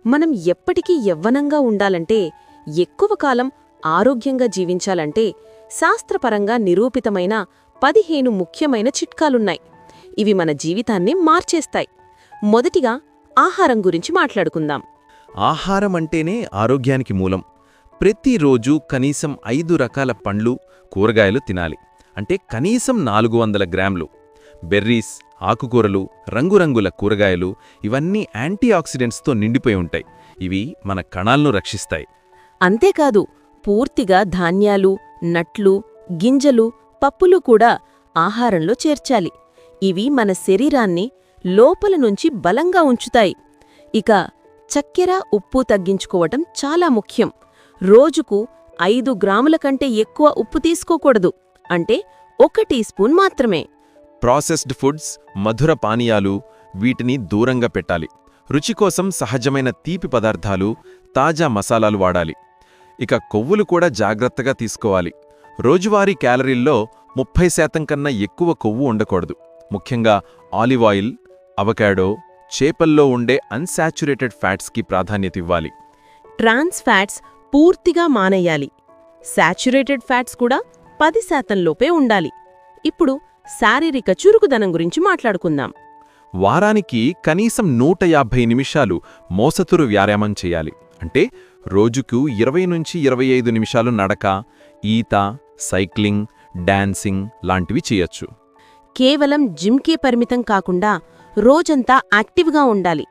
మనం ఎప్పటికీ యవ్వనంగా ఉండాలంటే, ఎక్కువ కాలం ఆరోగ్యంగా జీవించాలంటే శాస్త్రపరంగా నిరూపితమైన 15 ముఖ్యమైన చిట్కాలున్నాయి. ఇవి మన జీవితాన్ని మార్చేస్తాయి. మొదటిగా ఆహారం గురించి మాట్లాడుకుందాం. ఆహారం అంటేనే ఆరోగ్యానికి మూలం. ప్రతిరోజూ కనీసం 5 రకాల పండ్లు, కూరగాయలు తినాలి. అంటే కనీసం 400 గ్రాములు. బెర్రీస్, ఆకుకూరలు, రంగురంగుల కూరగాయలు ఇవన్నీ యాంటీఆక్సిడెంట్స్తో నిండిపోయి ఉంటాయి. ఇవి మన కణాలను రక్షిస్తాయి. అంతేకాదు, పూర్తిగా ధాన్యాలు, నట్లు, గింజలు, పప్పులు కూడా ఆహారంలో చేర్చాలి. ఇవి మన శరీరాన్ని లోపల నుంచి బలంగా ఉంచుతాయి. ఇక చక్కెర, ఉప్పు తగ్గించుకోవటం చాలా ముఖ్యం. రోజుకు 5 గ్రాముల కంటే ఎక్కువ ఉప్పు తీసుకోకూడదు. అంటే 1 టీ స్పూన్ మాత్రమే. ప్రాసెస్డ్ ఫుడ్స్, మధుర పానీయాలు వీటిని దూరంగా పెట్టాలి. రుచి కోసం సహజమైన తీపి పదార్థాలు, తాజా మసాలాలు వాడాలి. ఇక కొవ్వులు కూడా జాగ్రత్తగా తీసుకోవాలి. రోజువారీ క్యాలరీల్లో 30% కన్నా ఎక్కువ కొవ్వు ఉండకూడదు. ముఖ్యంగా ఆలివ్ ఆయిల్, అవకాడో, చేపల్లో ఉండే అన్సాచ్యురేటెడ్ ఫ్యాట్స్కి ప్రాధాన్యతివ్వాలి. ట్రాన్స్ ఫ్యాట్స్ పూర్తిగా మానేయాలి. సాచ్యురేటెడ్ ఫ్యాట్స్ కూడా 10% లోపే ఉండాలి. ఇప్పుడు శారీరక చురుకుదనం గురించి మాట్లాడుకుందాం. వారానికి కనీసం 150 నిమిషాలు మోసతురు వ్యాయామం చేయాలి. అంటే రోజుకు 20 నుంచి 25 నిమిషాలు నడక, ఈత, సైక్లింగ్, డాన్సింగ్ లాంటివి చేయొచ్చు. కేవలం జిమ్కే పరిమితం కాకుండా రోజంతా యాక్టివ్గా ఉండాలి.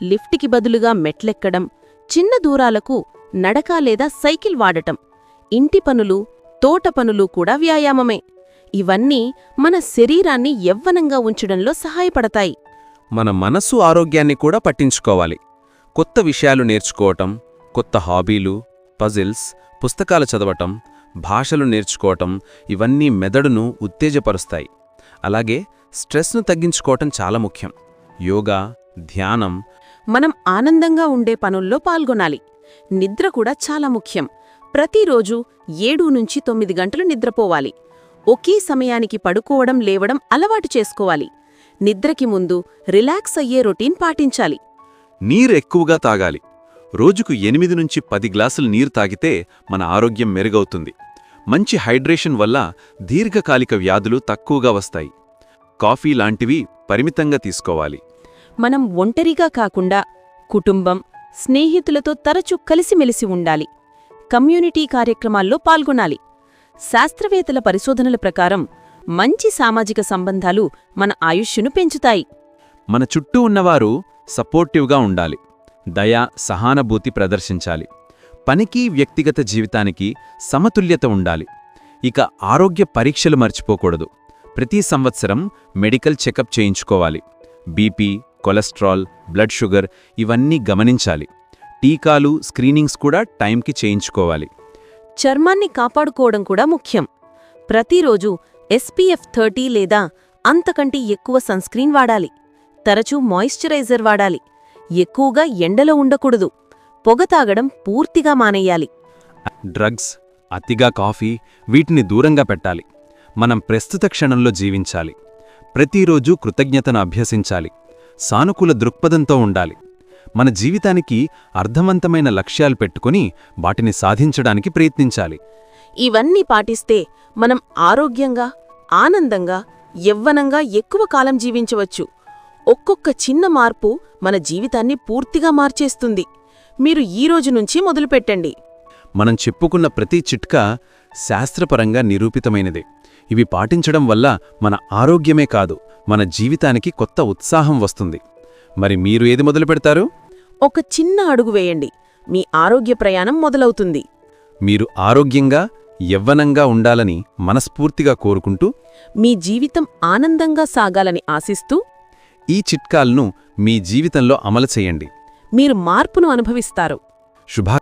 లిఫ్ట్కి బదులుగా మెట్లెక్కడం, చిన్న దూరాలకు నడక లేదా సైకిల్ వాడటం, ఇంటి పనులు, తోట పనులు కూడా వ్యాయామమే. ఇవన్నీ మన శరీరాన్ని యవ్వనంగా ఉంచడంలో సహాయపడతాయి. మన మనస్సు ఆరోగ్యాన్ని కూడా పట్టించుకోవాలి. కొత్త విషయాలు నేర్చుకోవటం, కొత్త హాబీలు, పజిల్స్, పుస్తకాలు చదవటం, భాషలు నేర్చుకోవటం ఇవన్నీ మెదడును ఉత్తేజపరుస్తాయి. అలాగే స్ట్రెస్ను తగ్గించుకోవటం చాలా ముఖ్యం. యోగా, ధ్యానం. మనం ఆనందంగా ఉండే పనుల్లో పాల్గొనాలి. నిద్ర కూడా చాలా ముఖ్యం. ప్రతిరోజు 7 నుంచి 9 గంటలు నిద్రపోవాలి. ఒకే సమయానికి పడుకోవడం, లేవడం అలవాటు చేసుకోవాలి. నిద్రకి ముందు రిలాక్స్ అయ్యే రొటీన్ పాటించాలి. నీరు ఎక్కువగా తాగాలి. రోజుకు 8 నుంచి 10 గ్లాసులు నీరు తాగితే మన ఆరోగ్యం మెరుగవుతుంది. మంచి హైడ్రేషన్ వల్ల దీర్ఘకాలిక వ్యాధులు తక్కువగా వస్తాయి. కాఫీ లాంటివి పరిమితంగా తీసుకోవాలి. మనం ఒంటరిగా కాకుండా కుటుంబం, స్నేహితులతో తరచూ కలిసిమెలిసి ఉండాలి. కమ్యూనిటీ కార్యక్రమాల్లో పాల్గొనాలి. శాస్త్రవేత్తల పరిశోధనల ప్రకారం మంచి సామాజిక సంబంధాలు మన ఆయుష్ను పెంచుతాయి. మన చుట్టూ ఉన్నవారు సపోర్టివ్గా ఉండాలి. దయ, సహానుభూతి ప్రదర్శించాలి. పనికి, వ్యక్తిగత జీవితానికి సమతుల్యత ఉండాలి. ఇక ఆరోగ్య పరీక్షలు మర్చిపోకూడదు. ప్రతి సంవత్సరం మెడికల్ చెకప్ చేయించుకోవాలి. బీపీ, కొలెస్ట్రాల్, బ్లడ్ షుగర్ ఇవన్నీ గమనించాలి. టీకాలు, స్క్రీనింగ్స్ కూడా టైంకి చేయించుకోవాలి. చర్మాన్ని కాపాడుకోవడం కూడా ముఖ్యం. ప్రతిరోజు SPF 30 లేదా అంతకంటే ఎక్కువ సన్స్క్రీన్ వాడాలి. తరచూ మాయిశ్చరైజర్ వాడాలి. ఎక్కువగా ఎండలో ఉండకూడదు. పొగ తాగడం పూర్తిగా మానేయాలి. డ్రగ్స్, అతిగా కాఫీ వీటిని దూరంగా పెట్టాలి. మనం ప్రస్తుత క్షణంలో జీవించాలి. ప్రతిరోజూ కృతజ్ఞతను అభ్యసించాలి. సానుకూల దృక్పథంతో ఉండాలి. మన జీవితానికి అర్థవంతమైన లక్ష్యాలు పెట్టుకుని వాటిని సాధించడానికి ప్రయత్నించాలి. ఇవన్నీ పాటిస్తే మనం ఆరోగ్యంగా, ఆనందంగా, యవ్వనంగా ఎక్కువ కాలం జీవించవచ్చు. ఒక్కొక్క చిన్న మార్పు మన జీవితాన్ని పూర్తిగా మార్చేస్తుంది. మీరు ఈ రోజు నుంచి మొదలుపెట్టండి. మనం చెప్పుకున్న ప్రతి చిట్కా శాస్త్రపరంగా నిరూపితమైనదే. ఇవి పాటించడం వల్ల మన ఆరోగ్యమే కాదు, మన జీవితానికి కొత్త ఉత్సాహం వస్తుంది. మరి మీరు ఏది మొదలు పెడతారు? ఒక చిన్న అడుగు వేయండి. మీ ఆరోగ్య ప్రయాణం మొదలవుతుంది. మీరు ఆరోగ్యంగా, యవ్వనంగా ఉండాలని మనస్ఫూర్తిగా కోరుకుంటూ, మీ జీవితం ఆనందంగా సాగాలని ఆశిస్తూ, ఈ చిట్కాలను మీ జీవితంలో అమలు చేయండి. మీరు మార్పును అనుభవిస్తారు. శుభా